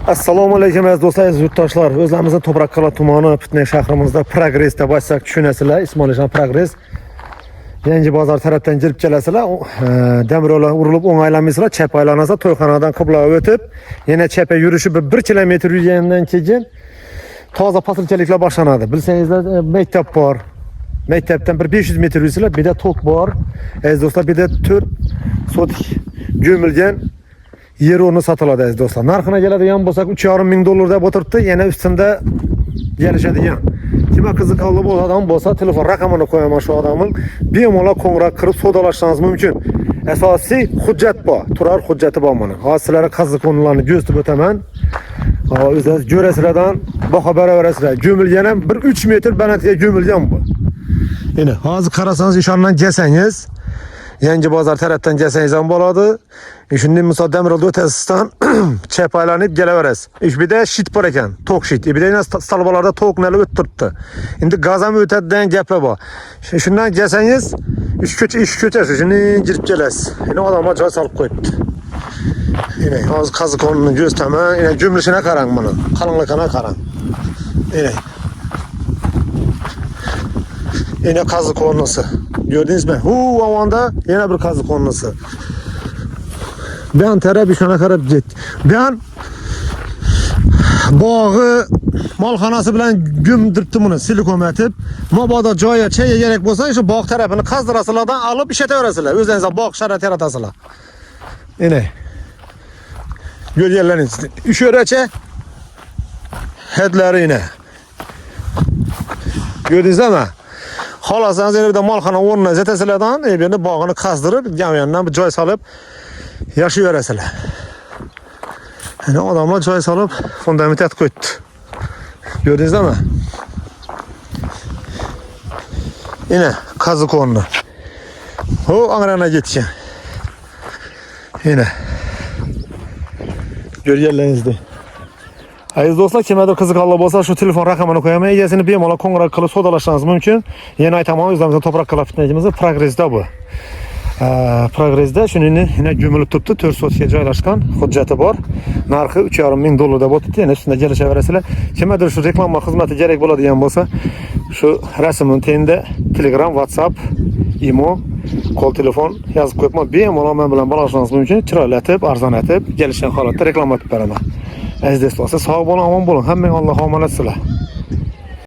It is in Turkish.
Assalomu alaykum aziz do'stlar, aziz yurtdoshlar. O'zlarimizning To'brakqal'a tumani Putney shahrimizda Progressda bossak tushunasizlar. Ismoilishan Progress. Yangi bozor tarafdan kirib kelasizlar. Demir yo'lga urilib o'ng'aylanmaysizlar. Chap aylanasizlar. To'yxonadan qiblaga o'tib, yana chapga yurishib 1 kilometr yurgandan keyin toza pasilkaliklar boshlanadi. Bilsangizlar, maktab bor. Maktabdan 500 metr yursizlar, bir de tok bor. Aziz do'stlar, bir de 4 sotik gömilgan yer o'rni sotiladi aziz do'stlar. Narxına keladigan bo'lsak 3,5 ming dollar deb o'tiribdi. Yana ustimda kelishadigan. Kimga qiziqarli bo'ladigan bo'lsa, telefon raqamini qo'yaman shu odamning. Bemalol qo'ng'iroq qilib so'dalashishingiz mumkin. Asosiy hujjat bor. Turar hujjati bor mana. Hozir sizlarga qiziqonlarni ko'rsatib o'taman. O'zingiz ko'rasizlardan baho beraverasizlar. Gömilgan ham 1-3 metr balandga gömilgan bu. Yine hozir qarasangiz ishondan kelsangiz, yangi bozor tarafdan kelsangiz ham bo'ladi. Shunday misol demir yo'lda o'tasizdan chap aylanib kelaverasiz. Bir de shit bor ekan, tok shit. Bir de stalbalarda toklar o'tib turibdi. Endi gaz ham o'tadi degan gaplar bor. Shundan kelsangiz, ish ko'chasiz, shuni kirib kelasiz. Yine odamlar joy solib qo'yibdi. Yine hozir qaziqonni ko'rsataman. Yine jumlashini qarang buni. Qalinligini qarang. Yine kazı konması. Gördünüz mü? Avanda yine bir kazı konması. Ben terabi şuna karab git. Ben bağı malxanası bilen gömdürttüm bunu silikon etip. Mabada joya çeye gerek bolsa işte bağ tarafını kazdırasılardan alıp işleteverasılar. Özlerinize bağ şarat yaratasılar. Yine. Görüyorlarınız. Üç öreçe. Hedleri yine. Gördünüz mi? Xolasanız yana bir de malxana o'rnini zetasizlardan, endi bog'ini qazdırib, yandan bir joy solib yashayverasizlar. Yani odamlar joy solib fundament qo'ydi. Ko'rdingizmi? Yine qaziq o'rni. O angrana ketgan. Yine. Ko'rganlaringizda. Aziz do'stlar, kimgadir qiziqarli bo'lsa, shu telefon raqamini qo'yaman. Egasini bemalol qo'ng'iroq qilib so'dalashishingiz mumkin. Yana aytaman, o'zimizning To'brakqal'a fitnajimizda Progressda bu. Progressda shuningdek yana gömilib turibdi, 4 soatga joylashgan, hujjati bor. Narxi 3,5 ming dollar deb o'tibdi. Yana shunda kelishaverasizlar. Kimgadir shu reklama xizmati kerak bo'ladigan bo'lsa, shu rasmning tengida Telegram, WhatsApp, Imo, qo'l telefon yozib qo'yibman. Bemalol men bilan bog'lashishingiz mumkin. Chiroylatib, arzonlatib, kelishgan holatda reklama qilib beraman. Aziz do'stlar, sog' bo'ling, omon bo'ling. Hammaga Alloh omonat sizlar.